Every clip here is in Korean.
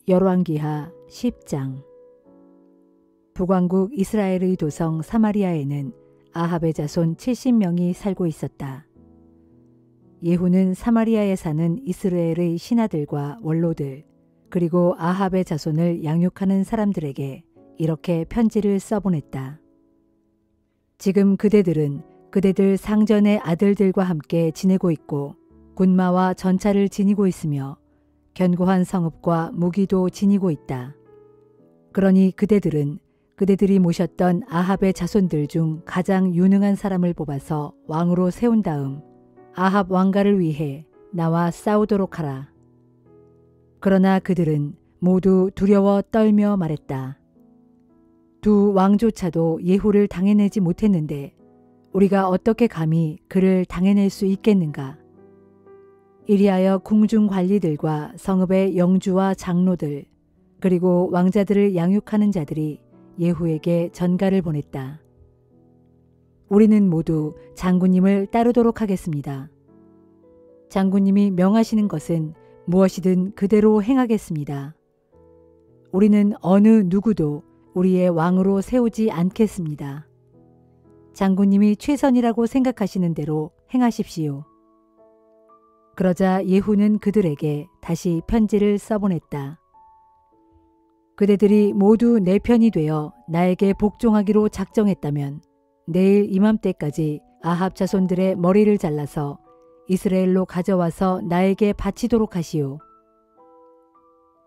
열왕기하 10장. 북왕국 이스라엘의 도성 사마리아에는 아합의 자손 70명이 살고 있었다. 예후는 사마리아에 사는 이스라엘의 신하들과 원로들 그리고 아합의 자손을 양육하는 사람들에게 이렇게 편지를 써보냈다. 지금 그대들은 그대들 상전의 아들들과 함께 지내고 있고 군마와 전차를 지니고 있으며 견고한 성읍과 무기도 지니고 있다. 그러니 그대들은 그대들이 모셨던 아합의 자손들 중 가장 유능한 사람을 뽑아서 왕으로 세운 다음 아합 왕가를 위해 나와 싸우도록 하라. 그러나 그들은 모두 두려워 떨며 말했다. 두 왕조차도 예후를 당해내지 못했는데 우리가 어떻게 감히 그를 당해낼 수 있겠는가? 이리하여 궁중 관리들과 성읍의 영주와 장로들 그리고 왕자들을 양육하는 자들이 예후에게 전가를 보냈다. 우리는 모두 장군님을 따르도록 하겠습니다. 장군님이 명하시는 것은 무엇이든 그대로 행하겠습니다. 우리는 어느 누구도 우리의 왕으로 세우지 않겠습니다. 장군님이 최선이라고 생각하시는 대로 행하십시오. 그러자 예후는 그들에게 다시 편지를 써보냈다. 그대들이 모두 내 편이 되어 나에게 복종하기로 작정했다면 내일 이맘때까지 아합 자손들의 머리를 잘라서 이스라엘로 가져와서 나에게 바치도록 하시오.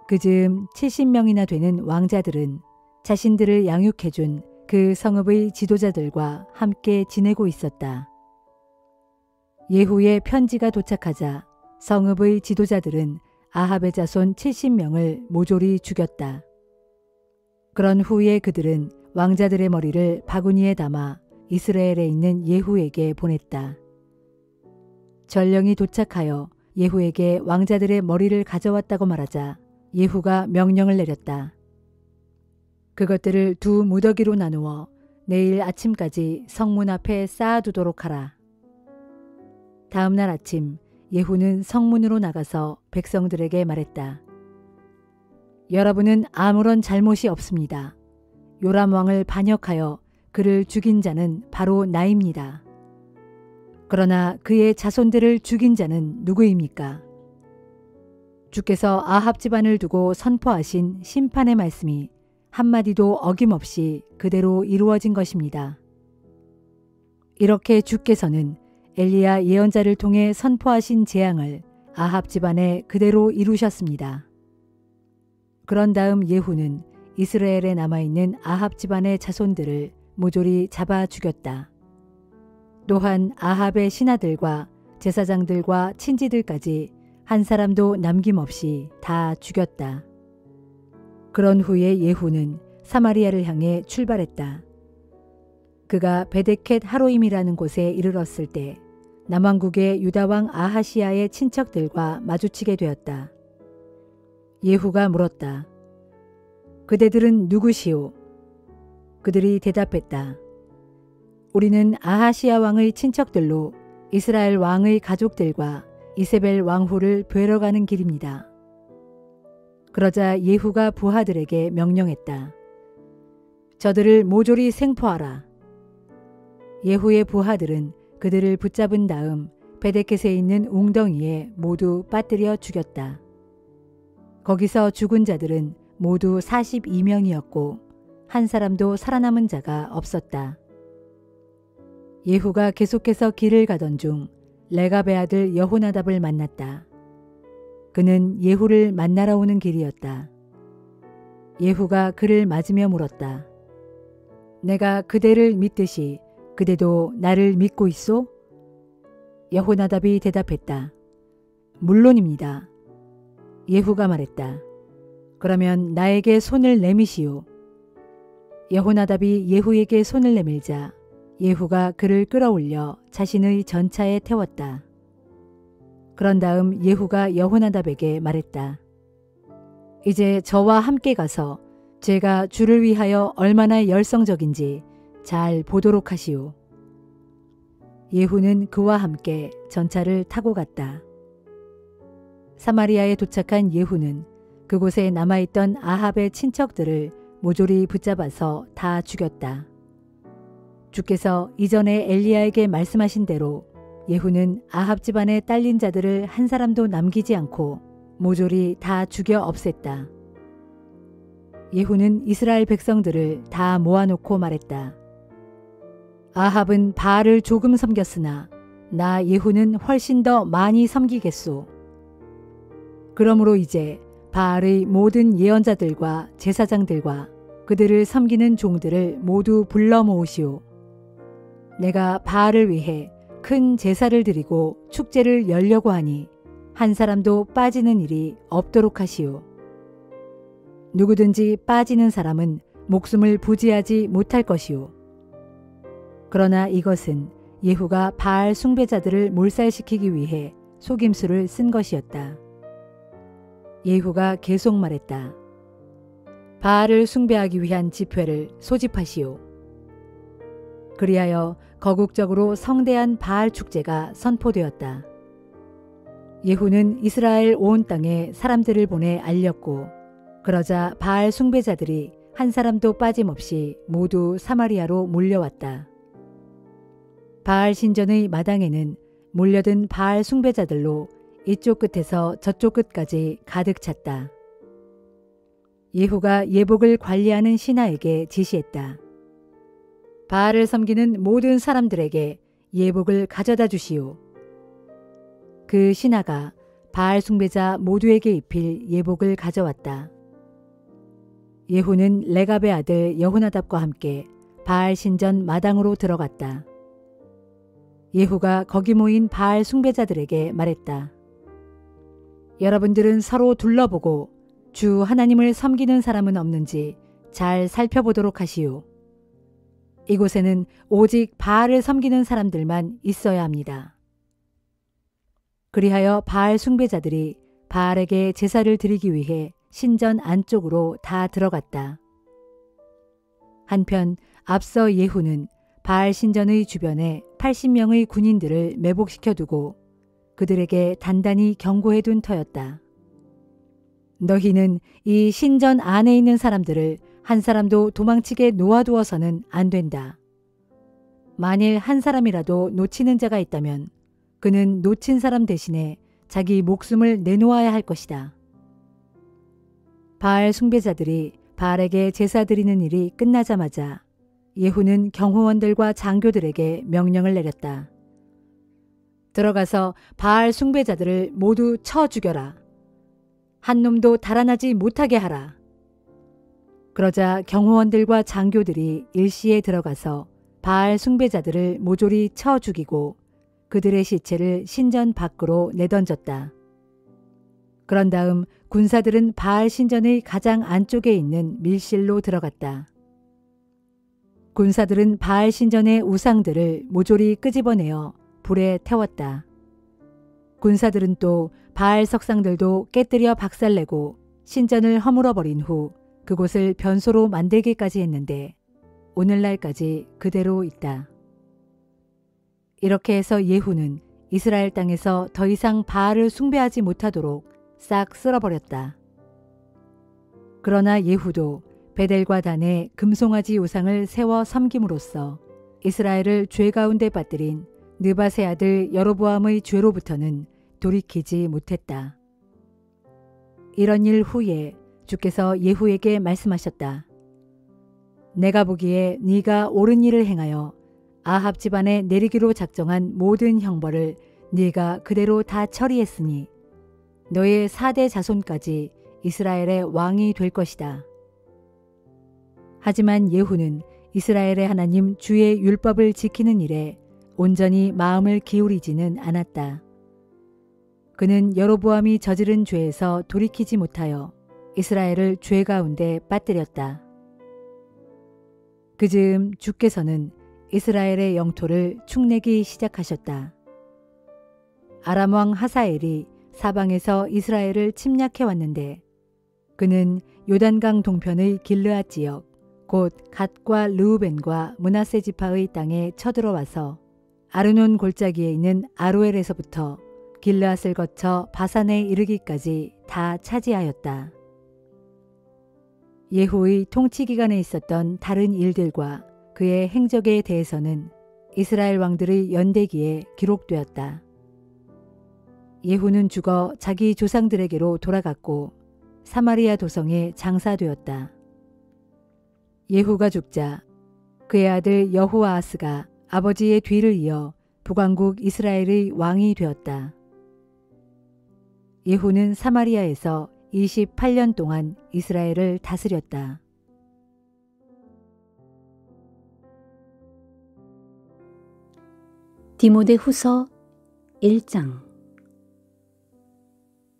그즈음 70명이나 되는 왕자들은 자신들을 양육해준 그 성읍의 지도자들과 함께 지내고 있었다. 예후의 편지가 도착하자 성읍의 지도자들은 아합의 자손 70명을 모조리 죽였다. 그런 후에 그들은 왕자들의 머리를 바구니에 담아 이스라엘에 있는 예후에게 보냈다. 전령이 도착하여 예후에게 왕자들의 머리를 가져왔다고 말하자 예후가 명령을 내렸다. 그것들을 두 무더기로 나누어 내일 아침까지 성문 앞에 쌓아두도록 하라. 다음 날 아침 예후는 성문으로 나가서 백성들에게 말했다. 여러분은 아무런 잘못이 없습니다. 요람 왕을 반역하여 그를 죽인 자는 바로 나입니다. 그러나 그의 자손들을 죽인 자는 누구입니까? 주께서 아합 집안을 두고 선포하신 심판의 말씀이 한마디도 어김없이 그대로 이루어진 것입니다. 이렇게 주께서는 엘리야 예언자를 통해 선포하신 재앙을 아합 집안에 그대로 이루셨습니다. 그런 다음 예후는 이스라엘에 남아있는 아합 집안의 자손들을 모조리 잡아 죽였다. 또한 아합의 신하들과 제사장들과 친지들까지 한 사람도 남김없이 다 죽였다. 그런 후에 예후는 사마리아를 향해 출발했다. 그가 베데켓 하로임이라는 곳에 이르렀을 때 남왕국의 유다왕 아하시아의 친척들과 마주치게 되었다. 예후가 물었다. 그대들은 누구시오? 그들이 대답했다. 우리는 아하시아 왕의 친척들로 이스라엘 왕의 가족들과 이세벨 왕후를 뵈러 가는 길입니다. 그러자 예후가 부하들에게 명령했다. 저들을 모조리 생포하라. 예후의 부하들은 그들을 붙잡은 다음 베데켓에 있는 웅덩이에 모두 빠뜨려 죽였다. 거기서 죽은 자들은 모두 42명이었고 한 사람도 살아남은 자가 없었다. 예후가 계속해서 길을 가던 중 레갑의 아들 여호나답을 만났다. 그는 예후를 만나러 오는 길이었다. 예후가 그를 맞으며 물었다. 내가 그대를 믿듯이 그대도 나를 믿고 있소? 여호나답이 대답했다. 물론입니다. 예후가 말했다. 그러면 나에게 손을 내미시오. 여호나답이 예후에게 손을 내밀자 예후가 그를 끌어올려 자신의 전차에 태웠다. 그런 다음 예후가 여호나답에게 말했다. 이제 저와 함께 가서 제가 주를 위하여 얼마나 열성적인지 잘 보도록 하시오. 예후는 그와 함께 전차를 타고 갔다. 사마리아에 도착한 예후는 그곳에 남아있던 아합의 친척들을 모조리 붙잡아서 다 죽였다. 주께서 이전에 엘리야에게 말씀하신 대로 예후는 아합 집안에 딸린 자들을 한 사람도 남기지 않고 모조리 다 죽여 없앴다. 예후는 이스라엘 백성들을 다 모아놓고 말했다. 아합은 바알을 조금 섬겼으나 나 예후는 훨씬 더 많이 섬기겠소. 그러므로 이제 바알의 모든 예언자들과 제사장들과 그들을 섬기는 종들을 모두 불러 모으시오. 내가 바알을 위해 큰 제사를 드리고 축제를 열려고 하니 한 사람도 빠지는 일이 없도록 하시오. 누구든지 빠지는 사람은 목숨을 부지하지 못할 것이오. 그러나 이것은 예후가 바알 숭배자들을 몰살시키기 위해 속임수를 쓴 것이었다. 예후가 계속 말했다. 바알을 숭배하기 위한 집회를 소집하시오. 그리하여 거국적으로 성대한 바알 축제가 선포되었다. 예후는 이스라엘 온 땅에 사람들을 보내 알렸고 그러자 바알 숭배자들이 한 사람도 빠짐없이 모두 사마리아로 몰려왔다. 바알 신전의 마당에는 몰려든 바알 숭배자들로 이쪽 끝에서 저쪽 끝까지 가득 찼다. 예후가 예복을 관리하는 신하에게 지시했다. 바알을 섬기는 모든 사람들에게 예복을 가져다 주시오. 그 신하가 바알 숭배자 모두에게 입힐 예복을 가져왔다. 예후는 레갑의 아들 여호나답과 함께 바알 신전 마당으로 들어갔다. 예후가 거기 모인 바알 숭배자들에게 말했다. 여러분들은 서로 둘러보고 주 하나님을 섬기는 사람은 없는지 잘 살펴보도록 하시오. 이곳에는 오직 바알을 섬기는 사람들만 있어야 합니다. 그리하여 바알 숭배자들이 바알에게 제사를 드리기 위해 신전 안쪽으로 다 들어갔다. 한편 앞서 예후는 바알 신전의 주변에 80명의 군인들을 매복시켜 두고 그들에게 단단히 경고해둔 터였다. 너희는 이 신전 안에 있는 사람들을 한 사람도 도망치게 놓아두어서는 안 된다. 만일 한 사람이라도 놓치는 자가 있다면 그는 놓친 사람 대신에 자기 목숨을 내놓아야 할 것이다. 바알 숭배자들이 바알에게 제사 드리는 일이 끝나자마자 예후는 경호원들과 장교들에게 명령을 내렸다. 들어가서 바알 숭배자들을 모두 쳐 죽여라. 한 놈도 달아나지 못하게 하라. 그러자 경호원들과 장교들이 일시에 들어가서 바알 숭배자들을 모조리 쳐 죽이고 그들의 시체를 신전 밖으로 내던졌다. 그런 다음 군사들은 바알 신전의 가장 안쪽에 있는 밀실로 들어갔다. 군사들은 바알 신전의 우상들을 모조리 끄집어내어 불에 태웠다. 군사들은 또 바알 석상들도 깨뜨려 박살내고 신전을 허물어버린 후 그곳을 변소로 만들기까지 했는데 오늘날까지 그대로 있다. 이렇게 해서 예후는 이스라엘 땅에서 더 이상 바알을 숭배하지 못하도록 싹 쓸어버렸다. 그러나 예후도 베델과 단에 금송아지 우상을 세워 섬김으로써 이스라엘을 죄 가운데 빠뜨린 느밧의 아들 여로보암의 죄로부터는 돌이키지 못했다. 이런 일 후에 주께서 예후에게 말씀하셨다. 내가 보기에 네가 옳은 일을 행하여 아합 집안에 내리기로 작정한 모든 형벌을 네가 그대로 다 처리했으니 너의 4대 자손까지 이스라엘의 왕이 될 것이다. 하지만 예후는 이스라엘의 하나님 주의 율법을 지키는 일에 온전히 마음을 기울이지는 않았다. 그는 여로보암이 저지른 죄에서 돌이키지 못하여 이스라엘을 죄 가운데 빠뜨렸다. 그즈음 주께서는 이스라엘의 영토를 축내기 시작하셨다. 아람 왕 하사엘이 사방에서 이스라엘을 침략해 왔는데 그는 요단강 동편의 길르앗 지역 곧 갓과 르우벤과 므낫세 지파의 땅에 쳐들어와서 아르논 골짜기에 있는 아로엘에서부터 길르앗을 거쳐 바산에 이르기까지 다 차지하였다. 예후의 통치 기간에 있었던 다른 일들과 그의 행적에 대해서는 이스라엘 왕들의 연대기에 기록되었다. 예후는 죽어 자기 조상들에게로 돌아갔고 사마리아 도성에 장사되었다. 예후가 죽자 그의 아들 여호아하스가 아버지의 뒤를 이어 북왕국 이스라엘의 왕이 되었다. 예후는 사마리아에서 28년 동안 이스라엘을 다스렸다. 디모데후서 1장.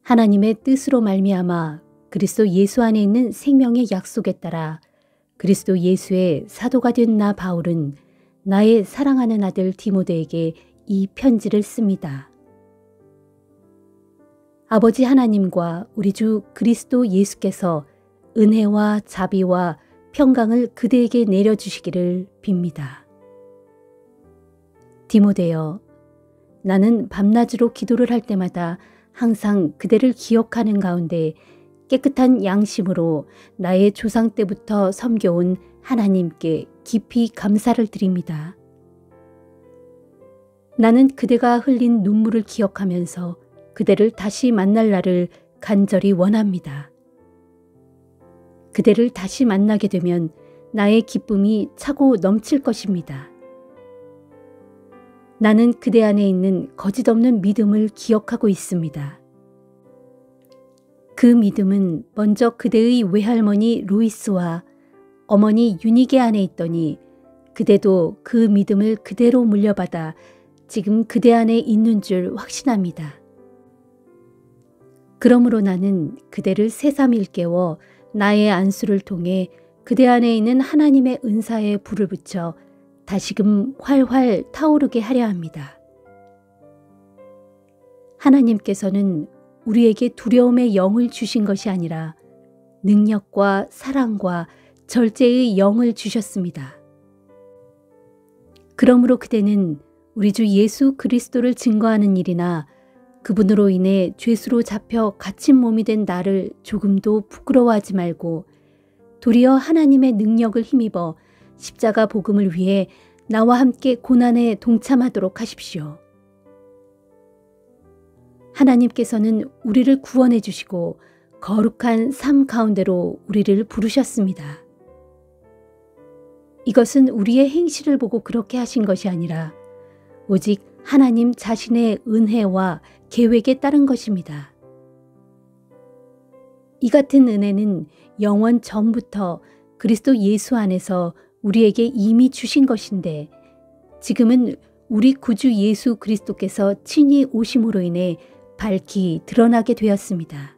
하나님의 뜻으로 말미암아 그리스도 예수 안에 있는 생명의 약속에 따라 그리스도 예수의 사도가 된 나 바울은 나의 사랑하는 아들 디모데에게 이 편지를 씁니다. 아버지 하나님과 우리 주 그리스도 예수께서 은혜와 자비와 평강을 그대에게 내려주시기를 빕니다. 디모데여, 나는 밤낮으로 기도를 할 때마다 항상 그대를 기억하는 가운데 깨끗한 양심으로 나의 조상 때부터 섬겨온 하나님께 깊이 감사를 드립니다. 나는 그대가 흘린 눈물을 기억하면서 그대를 다시 만날 날을 간절히 원합니다. 그대를 다시 만나게 되면 나의 기쁨이 차고 넘칠 것입니다. 나는 그대 안에 있는 거짓없는 믿음을 기억하고 있습니다. 그 믿음은 먼저 그대의 외할머니 루이스와 어머니 유니게 안에 있더니 그대도 그 믿음을 그대로 물려받아 지금 그대 안에 있는 줄 확신합니다. 그러므로 나는 그대를 새삼 일깨워 나의 안수를 통해 그대 안에 있는 하나님의 은사에 불을 붙여 다시금 활활 타오르게 하려 합니다. 하나님께서는 우리에게 두려움의 영을 주신 것이 아니라 능력과 사랑과 절제의 영을 주셨습니다. 그러므로 그대는 우리 주 예수 그리스도를 증거하는 일이나 그분으로 인해 죄수로 잡혀 갇힌 몸이 된 나를 조금도 부끄러워하지 말고 도리어 하나님의 능력을 힘입어 십자가 복음을 위해 나와 함께 고난에 동참하도록 하십시오. 하나님께서는 우리를 구원해 주시고 거룩한 삶 가운데로 우리를 부르셨습니다. 이것은 우리의 행실을 보고 그렇게 하신 것이 아니라 오직 하나님 자신의 은혜와 계획에 따른 것입니다. 이 같은 은혜는 영원 전부터 그리스도 예수 안에서 우리에게 이미 주신 것인데 지금은 우리 구주 예수 그리스도께서 친히 오심으로 인해 밝히 드러나게 되었습니다.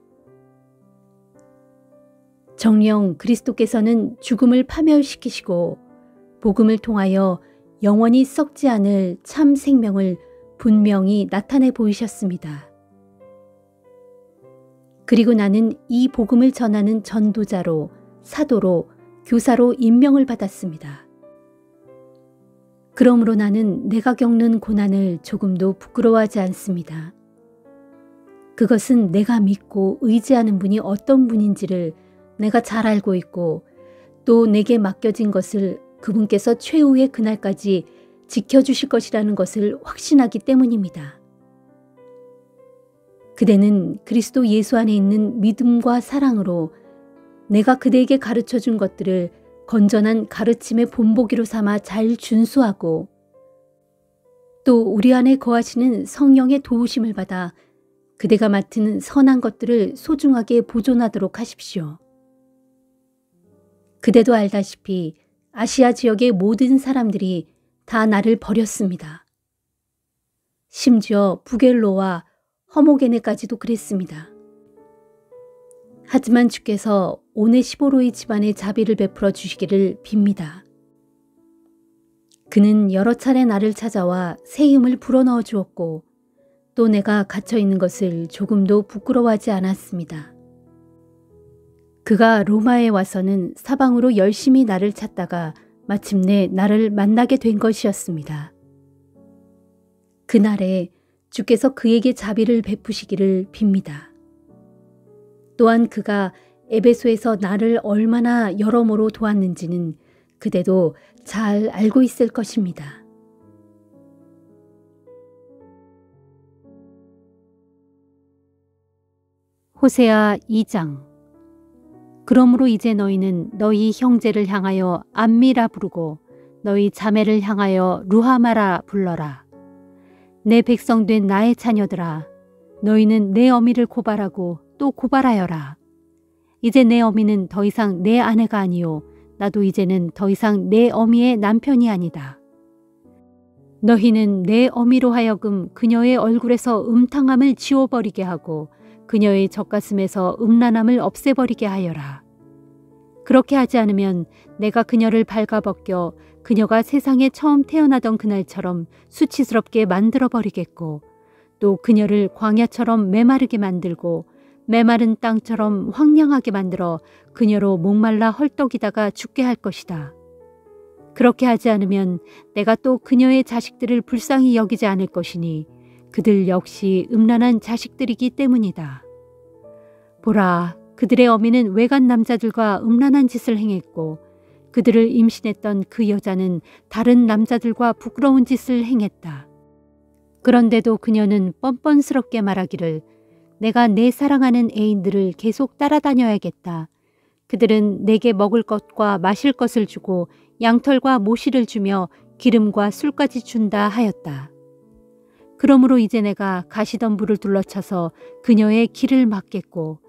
정녕 그리스도께서는 죽음을 파멸시키시고 복음을 통하여 영원히 썩지 않을 참 생명을 분명히 나타내 보이셨습니다. 그리고 나는 이 복음을 전하는 전도자로, 사도로, 교사로 임명을 받았습니다. 그러므로 나는 내가 겪는 고난을 조금도 부끄러워하지 않습니다. 그것은 내가 믿고 의지하는 분이 어떤 분인지를 내가 잘 알고 있고 또 내게 맡겨진 것을 그분께서 최후의 그날까지 지켜주실 것이라는 것을 확신하기 때문입니다. 그대는 그리스도 예수 안에 있는 믿음과 사랑으로 내가 그대에게 가르쳐준 것들을 건전한 가르침의 본보기로 삼아 잘 준수하고 또 우리 안에 거하시는 성령의 도우심을 받아 그대가 맡은 선한 것들을 소중하게 보존하도록 하십시오. 그대도 알다시피 아시아 지역의 모든 사람들이 다 나를 버렸습니다. 심지어 부겔로와 허모게네까지도 그랬습니다. 하지만 주께서 오네시보로의 집안에 자비를 베풀어 주시기를 빕니다. 그는 여러 차례 나를 찾아와 새 힘을 불어넣어 주었고 또 내가 갇혀있는 것을 조금도 부끄러워하지 않았습니다. 그가 로마에 와서는 사방으로 열심히 나를 찾다가 마침내 나를 만나게 된 것이었습니다. 그날에 주께서 그에게 자비를 베푸시기를 빕니다. 또한 그가 에베소에서 나를 얼마나 여러모로 도왔는지는 그대도 잘 알고 있을 것입니다. 호세아 2장. 그러므로 이제 너희는 너희 형제를 향하여 암미라 부르고 너희 자매를 향하여 루하마라 불러라. 내 백성 된 나의 자녀들아, 너희는 내 어미를 고발하고 또 고발하여라. 이제 내 어미는 더 이상 내 아내가 아니요 나도 이제는 더 이상 내 어미의 남편이 아니다. 너희는 내 어미로 하여금 그녀의 얼굴에서 음탕함을 지워버리게 하고 그녀의 젖가슴에서 음란함을 없애버리게 하여라. 그렇게 하지 않으면 내가 그녀를 발가벗겨 그녀가 세상에 처음 태어나던 그날처럼 수치스럽게 만들어버리겠고 또 그녀를 광야처럼 메마르게 만들고 메마른 땅처럼 황량하게 만들어 그녀로 목말라 헐떡이다가 죽게 할 것이다. 그렇게 하지 않으면 내가 또 그녀의 자식들을 불쌍히 여기지 않을 것이니 그들 역시 음란한 자식들이기 때문이다. 보라, 그들의 어미는 외간 남자들과 음란한 짓을 행했고 그들을 임신했던 그 여자는 다른 남자들과 부끄러운 짓을 행했다. 그런데도 그녀는 뻔뻔스럽게 말하기를 내가 내 사랑하는 애인들을 계속 따라다녀야겠다. 그들은 내게 먹을 것과 마실 것을 주고 양털과 모시를 주며 기름과 술까지 준다 하였다. 그러므로 이제 내가 가시덤불을 둘러쳐서 그녀의 길을 막겠고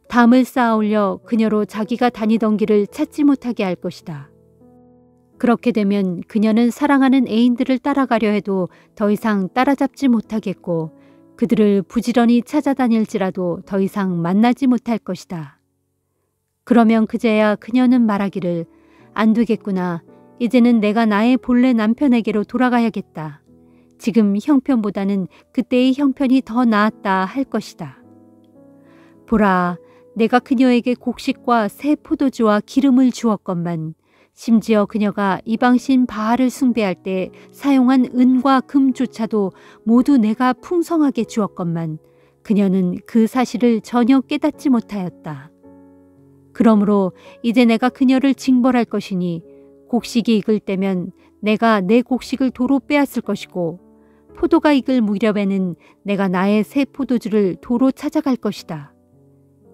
담을 쌓아올려 그녀로 자기가 다니던 길을 찾지 못하게 할 것이다. 그렇게 되면 그녀는 사랑하는 애인들을 따라가려 해도 더 이상 따라잡지 못하겠고 그들을 부지런히 찾아다닐지라도 더 이상 만나지 못할 것이다. 그러면 그제야 그녀는 말하기를 안 되겠구나. 이제는 내가 나의 본래 남편에게로 돌아가야겠다. 지금 형편보다는 그때의 형편이 더 나았다 할 것이다. 보라, 내가 그녀에게 곡식과 새 포도주와 기름을 주었건만 심지어 그녀가 이방신 바알을 숭배할 때 사용한 은과 금조차도 모두 내가 풍성하게 주었건만 그녀는 그 사실을 전혀 깨닫지 못하였다. 그러므로 이제 내가 그녀를 징벌할 것이니 곡식이 익을 때면 내가 내 곡식을 도로 빼앗을 것이고 포도가 익을 무렵에는 내가 나의 새 포도주를 도로 찾아갈 것이다.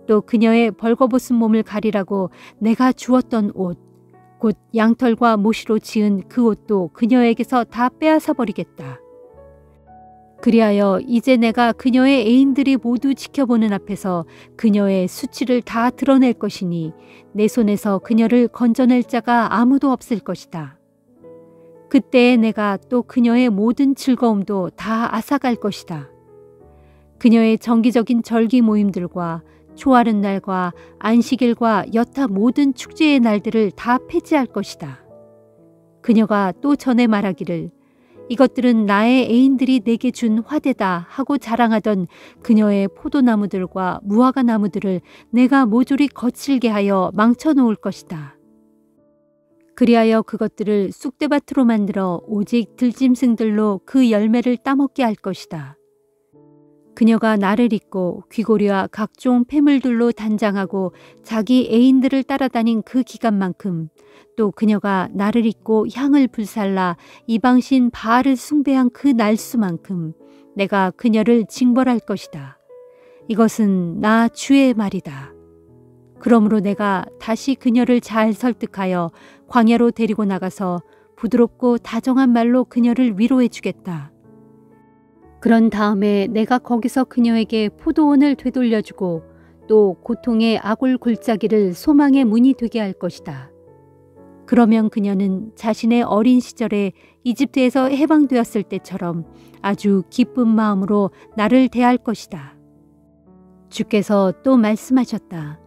또 그녀의 벌거벗은 몸을 가리라고 내가 주었던 옷, 곧 양털과 모시로 지은 그 옷도 그녀에게서 다 빼앗아 버리겠다. 그리하여 이제 내가 그녀의 애인들이 모두 지켜보는 앞에서 그녀의 수치를 다 드러낼 것이니 내 손에서 그녀를 건져낼 자가 아무도 없을 것이다. 그때에 내가 또 그녀의 모든 즐거움도 다 앗아갈 것이다. 그녀의 정기적인 절기 모임들과 초하룻 날과 안식일과 여타 모든 축제의 날들을 다 폐지할 것이다. 그녀가 또 전에 말하기를 이것들은 나의 애인들이 내게 준 화대다 하고 자랑하던 그녀의 포도나무들과 무화과 나무들을 내가 모조리 거칠게 하여 망쳐놓을 것이다. 그리하여 그것들을 쑥대밭으로 만들어 오직 들짐승들로 그 열매를 따먹게 할 것이다. 그녀가 나를 잊고 귀고리와 각종 폐물들로 단장하고 자기 애인들을 따라다닌 그 기간만큼 또 그녀가 나를 잊고 향을 불살라 이방신 바알을 숭배한 그 날수만큼 내가 그녀를 징벌할 것이다. 이것은 나 주의 말이다. 그러므로 내가 다시 그녀를 잘 설득하여 광야로 데리고 나가서 부드럽고 다정한 말로 그녀를 위로해 주겠다. 그런 다음에 내가 거기서 그녀에게 포도원을 되돌려주고 또 고통의 아골 골짜기를 소망의 문이 되게 할 것이다. 그러면 그녀는 자신의 어린 시절에 이집트에서 해방되었을 때처럼 아주 기쁜 마음으로 나를 대할 것이다. 주께서 또 말씀하셨다.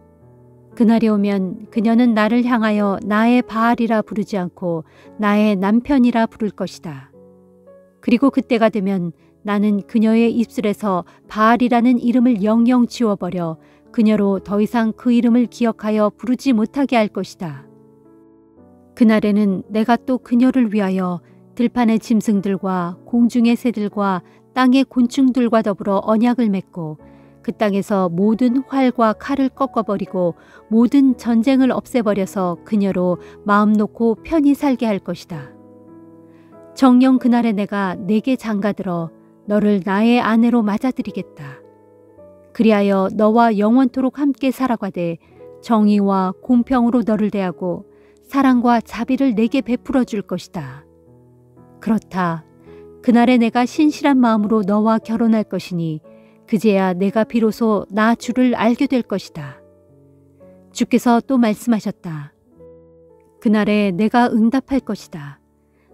그날이 오면 그녀는 나를 향하여 나의 바알이라 부르지 않고 나의 남편이라 부를 것이다. 그리고 그때가 되면 나는 그녀의 입술에서 바알이라는 이름을 영영 지워버려 그녀로 더 이상 그 이름을 기억하여 부르지 못하게 할 것이다. 그날에는 내가 또 그녀를 위하여 들판의 짐승들과 공중의 새들과 땅의 곤충들과 더불어 언약을 맺고 그 땅에서 모든 활과 칼을 꺾어버리고 모든 전쟁을 없애버려서 그녀로 마음 놓고 편히 살게 할 것이다. 정녕 그날에 내가 네게 장가들어 너를 나의 아내로 맞아들이겠다. 그리하여 너와 영원토록 함께 살아가되 정의와 공평으로 너를 대하고 사랑과 자비를 내게 베풀어 줄 것이다. 그렇다. 그날에 내가 신실한 마음으로 너와 결혼할 것이니 그제야 내가 비로소 나 주를 알게 될 것이다. 주께서 또 말씀하셨다. 그날에 내가 응답할 것이다.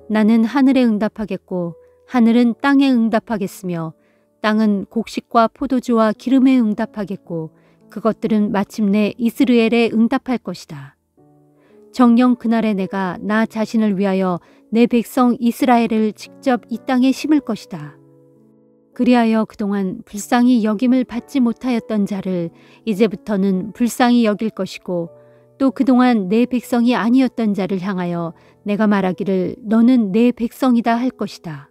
나는 하늘에 응답하겠고 하늘은 땅에 응답하겠으며 땅은 곡식과 포도주와 기름에 응답하겠고 그것들은 마침내 이스라엘에 응답할 것이다. 정녕 그날에 내가 나 자신을 위하여 내 백성 이스라엘을 직접 이 땅에 심을 것이다. 그리하여 그동안 불쌍히 여김을 받지 못하였던 자를 이제부터는 불쌍히 여길 것이고 또 그동안 내 백성이 아니었던 자를 향하여 내가 말하기를 너는 내 백성이다 할 것이다.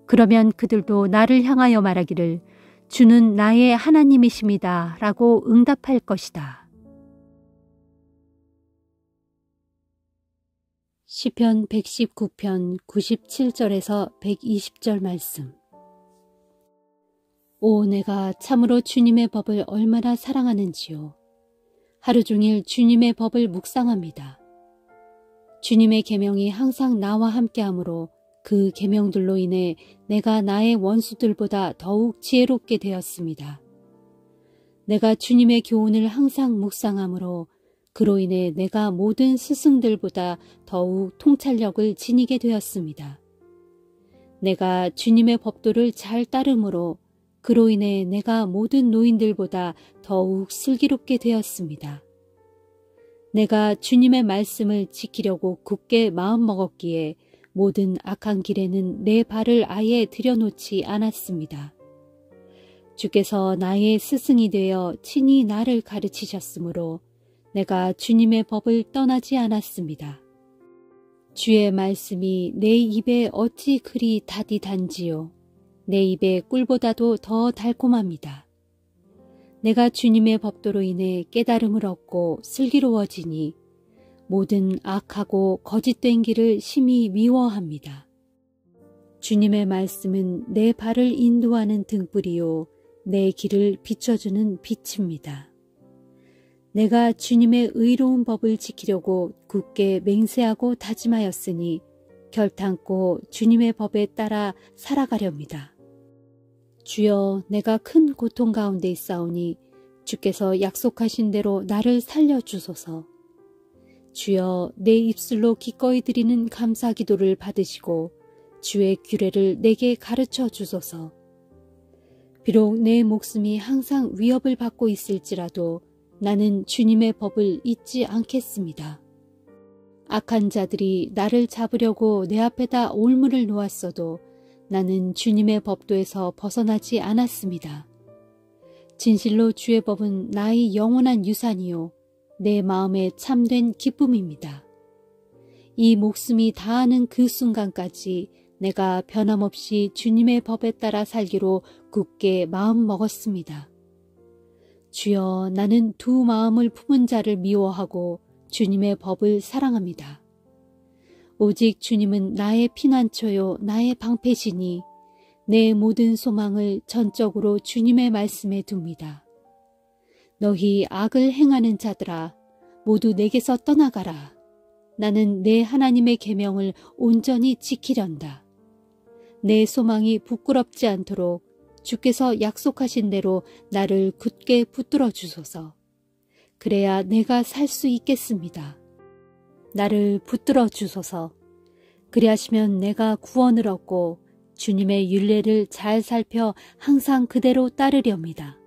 그러면 그들도 나를 향하여 말하기를 주는 나의 하나님이십니다 라고 응답할 것이다. 시편 119편 97절에서 120절 말씀. 오, 내가 참으로 주님의 법을 얼마나 사랑하는지요. 하루 종일 주님의 법을 묵상합니다. 주님의 계명이 항상 나와 함께하므로 그 계명들로 인해 내가 나의 원수들보다 더욱 지혜롭게 되었습니다. 내가 주님의 교훈을 항상 묵상하므로 그로 인해 내가 모든 스승들보다 더욱 통찰력을 지니게 되었습니다. 내가 주님의 법도를 잘 따르므로 그로 인해 내가 모든 노인들보다 더욱 슬기롭게 되었습니다. 내가 주님의 말씀을 지키려고 굳게 마음먹었기에 모든 악한 길에는 내 발을 아예 들여놓지 않았습니다. 주께서 나의 스승이 되어 친히 나를 가르치셨으므로 내가 주님의 법을 떠나지 않았습니다. 주의 말씀이 내 입에 어찌 그리 달이 단지요. 내 입에 꿀보다도 더 달콤합니다. 내가 주님의 법도로 인해 깨달음을 얻고 슬기로워지니 모든 악하고 거짓된 길을 심히 미워합니다. 주님의 말씀은 내 발을 인도하는 등불이요 내 길을 비춰주는 빛입니다. 내가 주님의 의로운 법을 지키려고 굳게 맹세하고 다짐하였으니 결탄코 주님의 법에 따라 살아가렵니다. 주여, 내가 큰 고통 가운데 있사오니 주께서 약속하신 대로 나를 살려주소서. 주여, 내 입술로 기꺼이 드리는 감사 기도를 받으시고 주의 규례를 내게 가르쳐 주소서. 비록 내 목숨이 항상 위협을 받고 있을지라도 나는 주님의 법을 잊지 않겠습니다. 악한 자들이 나를 잡으려고 내 앞에다 올무를 놓았어도 나는 주님의 법도에서 벗어나지 않았습니다. 진실로 주의 법은 나의 영원한 유산이요 내 마음에 참된 기쁨입니다. 이 목숨이 다하는 그 순간까지 내가 변함없이 주님의 법에 따라 살기로 굳게 마음먹었습니다. 주여, 나는 두 마음을 품은 자를 미워하고 주님의 법을 사랑합니다. 오직 주님은 나의 피난처요 나의 방패시니 내 모든 소망을 전적으로 주님의 말씀에 둡니다. 너희 악을 행하는 자들아 모두 내게서 떠나가라. 나는 내 하나님의 계명을 온전히 지키련다. 내 소망이 부끄럽지 않도록 주께서 약속하신 대로 나를 굳게 붙들어 주소서. 그래야 내가 살 수 있겠습니다. 나를 붙들어 주소서. 그리하시면 내가 구원을 얻고 주님의 율례를 잘 살펴 항상 그대로 따르렵니다.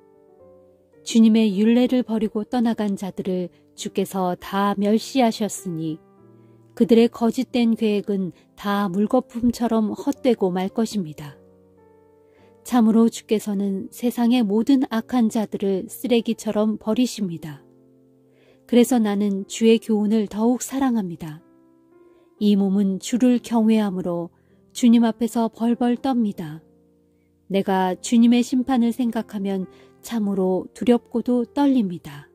주님의 율례를 버리고 떠나간 자들을 주께서 다 멸시하셨으니 그들의 거짓된 계획은 다 물거품처럼 헛되고 말 것입니다. 참으로 주께서는 세상의 모든 악한 자들을 쓰레기처럼 버리십니다. 그래서 나는 주의 교훈을 더욱 사랑합니다. 이 몸은 주를 경외함으로 주님 앞에서 벌벌 떱니다. 내가 주님의 심판을 생각하면 참으로 두렵고도 떨립니다.